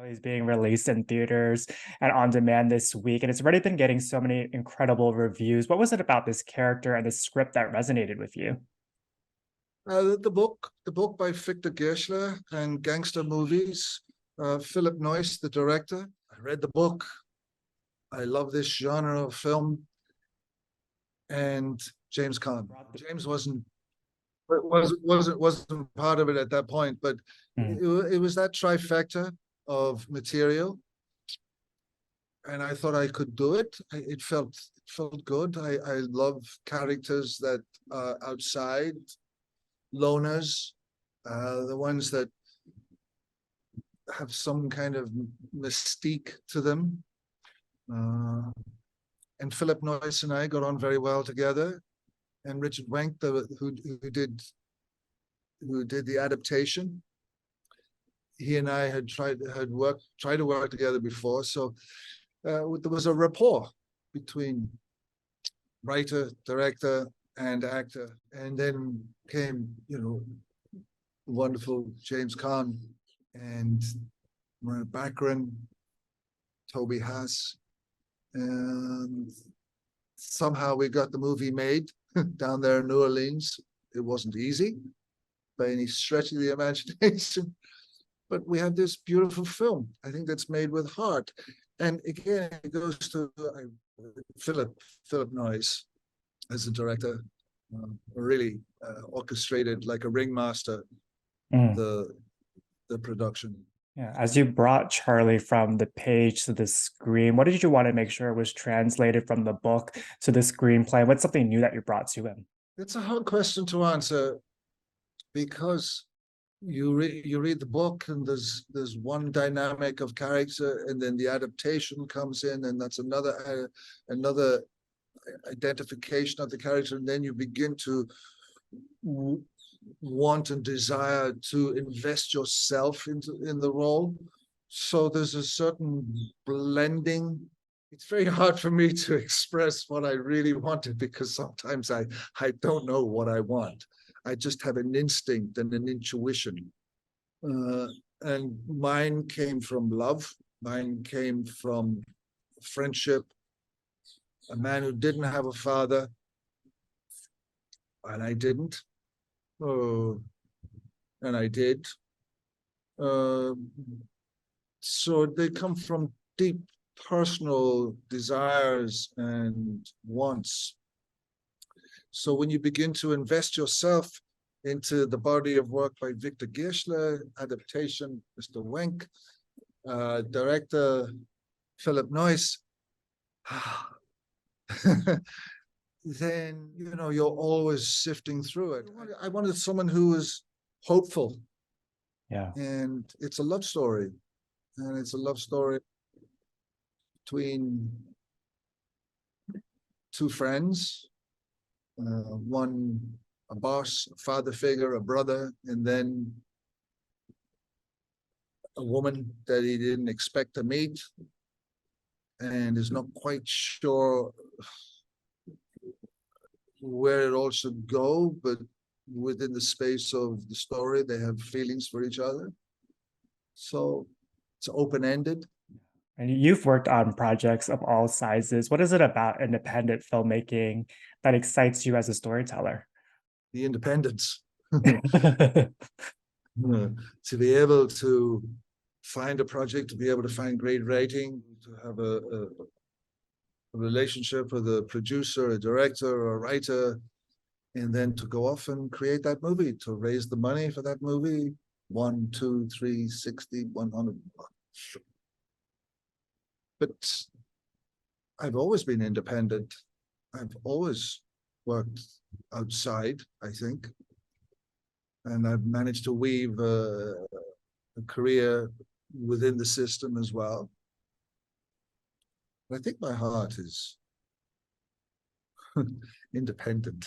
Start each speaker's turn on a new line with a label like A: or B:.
A: Charlie's being released in theaters and on demand this week, and it's already been getting so many incredible reviews. What was it about this character and the script that resonated with you?
B: The book by Victor Gershler and gangster movies. Philip Noyce, the director. I read the book. I love this genre of film. And James Caan. James wasn't part of it at that point, but it was that trifecta of material, and I thought I could do it. It felt good. I love characters that are outside, loners, the ones that have some kind of mystique to them. And Philip Noyce and I got on very well together. And Richard Wenk, who did the adaptation, he and I had tried to work together before. So there was a rapport between writer, director, and actor. And then came, wonderful James Caan and Maria Baccarin, Toby Haas, and somehow we got the movie made down there in New Orleans. It wasn't easy by any stretch of the imagination, but we had this beautiful film. I think that's made with heart. And again, it goes to Philip Noyce as a director, really orchestrated like a ringmaster the production.
A: Yeah, as you brought Charlie from the page to the screen, what did you want to make sure was translated from the book to the screenplay? What's something new that you brought to him?
B: It's a hard question to answer because you read the book and there's one dynamic of character, and then the adaptation comes in, and that's another identification of the character, and then you begin to want and desire to invest yourself in the role. So there's a certain blending. It's very hard for me to express what I really wanted because sometimes I don't know what I want. I just have an instinct and an intuition. And mine came from love. Mine came from friendship. A man who didn't have a father, and I didn't. And I did. So they come from deep personal desires and wants. So when you begin to invest yourself into the body of work by Victor Gershler, adaptation, Mr. Wenk, director Philip Noyce, then you're always sifting through it. I wanted someone who was hopeful.
A: Yeah.
B: And it's a love story. And it's a love story between two friends, one a boss, a father figure, a brother, and then a woman that he didn't expect to meet and is not quite sure where it all should go, but within the space of the story, they have feelings for each other. So it's open-ended.
A: And you've worked on projects of all sizes. What is it about independent filmmaking that excites you as a storyteller?
B: The independence. To be able to find a project, to be able to find great writing, to have a relationship with a producer, a director, or a writer, and then to go off and create that movie, to raise the money for that movie, 1, 2, 3, 60, 100. But I've always been independent. I've always worked outside, I think. And I've managed to weave a career within the system as well. I think my heart is independent.